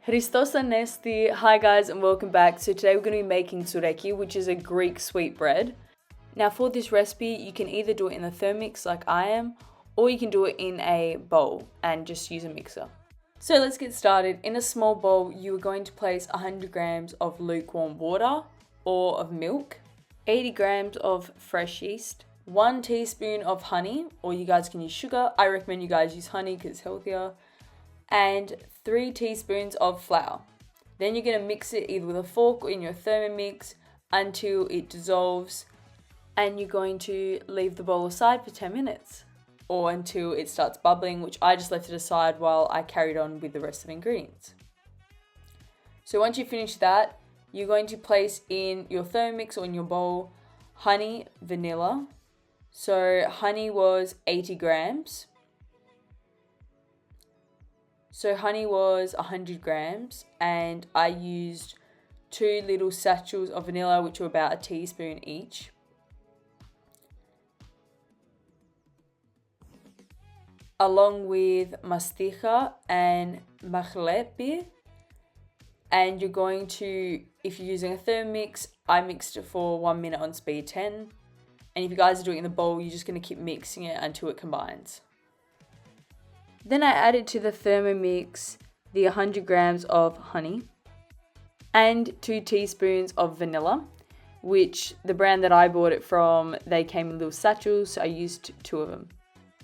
Christos Anesti. Hi guys and welcome back. So today we're going to be making Tsoureki, which is a Greek sweetbread. Now for this recipe, you can either do it in the Thermomix like I am, or you can do it in a bowl and just use a mixer. So let's get started. In a small bowl, you are going to place 100 grams of lukewarm water or of milk, 80 grams of fresh yeast, 1 teaspoon of honey, or you guys can use sugar. I recommend you guys use honey because it's healthier, and 3 teaspoons of flour. Then you're going to mix it either with a fork or in your Thermomix until it dissolves, and you're going to leave the bowl aside for 10 minutes or until it starts bubbling, which I just left it aside while I carried on with the rest of the ingredients. So once you finish that, you're going to place in your Thermomix or in your bowl honey, vanilla. So honey was 80 grams. So honey was 100 grams, and I used 2 little satchels of vanilla, which were about a teaspoon each. Along with mastiha and mehlepi. And you're going to, if you're using a Thermomix, I mixed it for 1 minute on speed 10. And if you guys are doing it in the bowl, you're just going to keep mixing it until it combines. Then I added to the Thermomix the 100 grams of honey and 2 teaspoons of vanilla, which the brand that I bought it from, they came in little satchels, so I used 2 of them.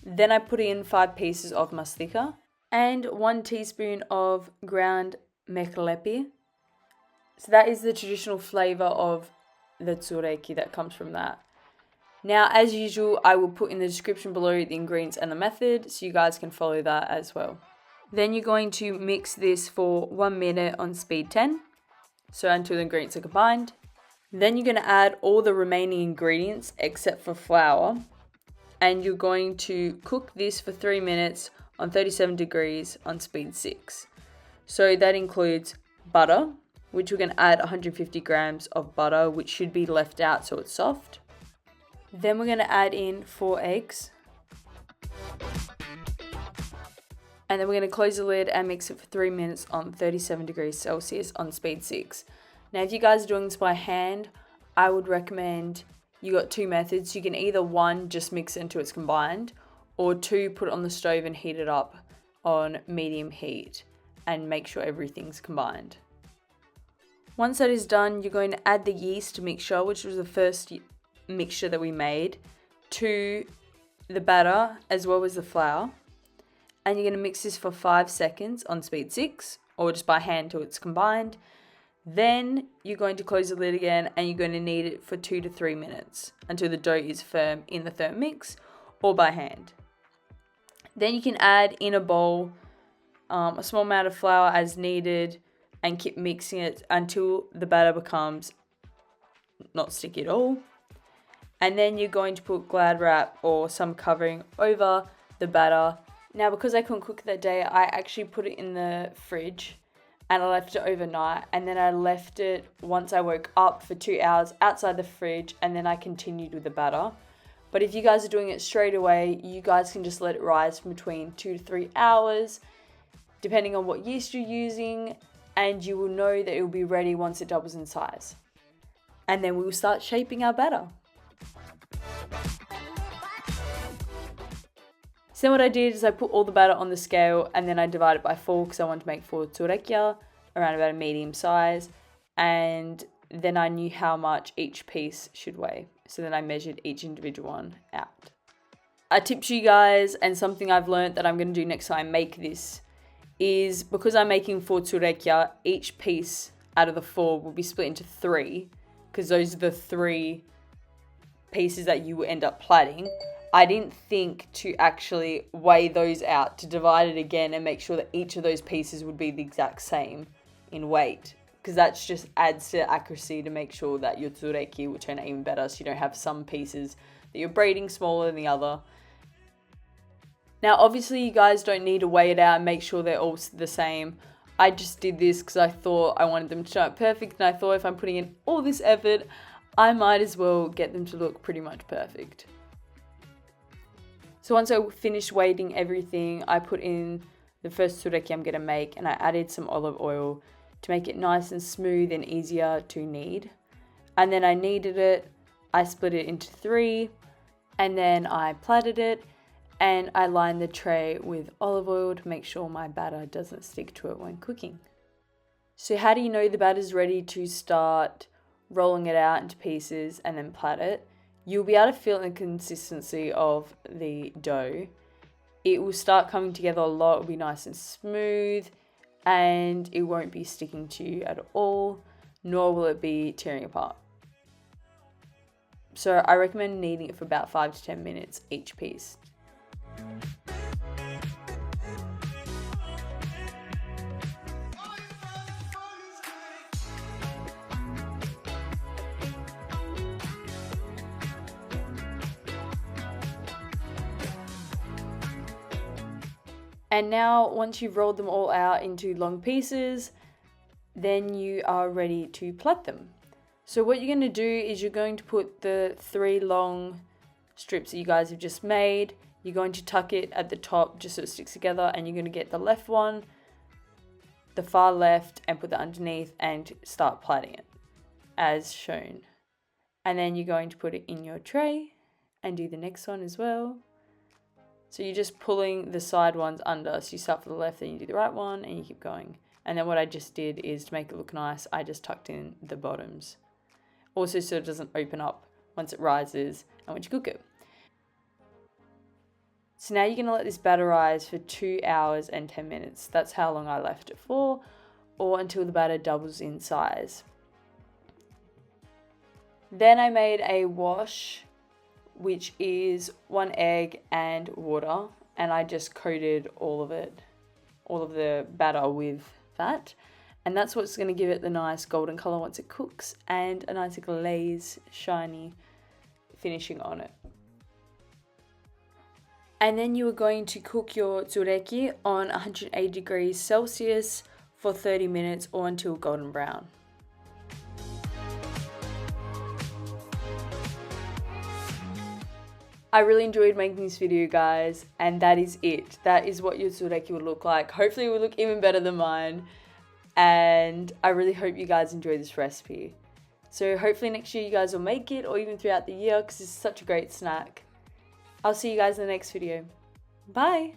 Then I put in 5 pieces of mastiha and 1 teaspoon of ground mehlepi. So that is the traditional flavor of the Tsoureki that comes from that. Now, as usual, I will put in the description below the ingredients and the method so you guys can follow that as well. Then you're going to mix this for 1 minute on speed 10, so until the ingredients are combined. Then you're going to add all the remaining ingredients except for flour, and you're going to cook this for 3 minutes on 37 degrees on speed 6. So that includes butter, which we're going to add 150 grams of butter, which should be left out so it's soft. Then we're going to add in 4 eggs. And then we're going to close the lid and mix it for 3 minutes on 37 degrees Celsius on speed 6. Now, if you guys are doing this by hand, I would recommend you got 2 methods. You can either 1, just mix it until it's combined, or 2, put it on the stove and heat it up on medium heat and make sure everything's combined. Once that is done, you're going to add the yeast mixture, which was the first mixture that we made, to the batter as well as the flour, and you're going to mix this for 5 seconds on speed 6 or just by hand till it's combined. Then you're going to close the lid again and you're going to knead it for 2 to 3 minutes until the dough is firm in the Thermomix or by hand. Then you can add in a bowl a small amount of flour as needed and keep mixing it until the batter becomes not sticky at all. And then you're going to put Glad wrap or some covering over the batter. Now, because I couldn't cook that day, I actually put it in the fridge and I left it overnight. And then I left it once I woke up for 2 hours outside the fridge, and then I continued with the batter. But if you guys are doing it straight away, you guys can just let it rise from between 2 to 3 hours, depending on what yeast you're using, and you will know that it will be ready once it doubles in size. And then we will start shaping our batter. So what I did is I put all the batter on the scale and then I divided it by 4 because I wanted to make 4 Tsoureki, around about a medium size. And then I knew how much each piece should weigh. So then I measured each individual one out. A tip to you guys, and something I've learned that I'm going to do next time I make this, is because I'm making 4 Tsoureki, each piece out of the 4 will be split into 3, because those are the 3 pieces that you will end up plating. I didn't think to actually weigh those out, to divide it again and make sure that each of those pieces would be the exact same in weight, because that just adds to accuracy to make sure that your Tsoureki will turn out even better, so you don't have some pieces that you're braiding smaller than the other. Now obviously you guys don't need to weigh it out and make sure they're all the same. I just did this because I thought I wanted them to turn out perfect, and I thought if I'm putting in all this effort, I might as well get them to look pretty much perfect. So once I finished weighting everything, I put in the first tsoureki I'm going to make, and I added some olive oil to make it nice and smooth and easier to knead. And then I kneaded it, I split it into 3, and then I platted it, and I lined the tray with olive oil to make sure my batter doesn't stick to it when cooking. So how do you know the batter's ready to start rolling it out into pieces and then plat it? You'll be able to feel the consistency of the dough. It will start coming together a lot, it'll be nice and smooth, and it won't be sticking to you at all, nor will it be tearing apart. So I recommend kneading it for about 5 to 10 minutes each piece. And now, once you've rolled them all out into long pieces, then you are ready to plat them. So what you're going to do is you're going to put the 3 long strips that you guys have just made, you're going to tuck it at the top just so it sticks together, and you're going to get the left one, the far left, and put that underneath and start plaiting it as shown. And then you're going to put it in your tray and do the next one as well. So you're just pulling the side ones under. So you start for the left, then you do the right one, and you keep going. And then what I just did is, to make it look nice, I just tucked in the bottoms. Also so it doesn't open up once it rises and once you cook it. So now you're going to let this batter rise for 2 hours and 10 minutes. That's how long I left it for, or until the batter doubles in size. Then I made a wash, which is 1 egg and water, and I just coated all of the batter with that, and that's what's going to give it the nice golden color once it cooks, and a nice glaze shiny finishing on it. And then you are going to cook your tsoureki on 180 degrees Celsius for 30 minutes or until golden brown. I really enjoyed making this video, guys, and that is it. That is what your tsoureki would look like. Hopefully it will look even better than mine, and I really hope you guys enjoy this recipe. So hopefully next year you guys will make it, or even throughout the year, because it's such a great snack. I'll see you guys in the next video. Bye!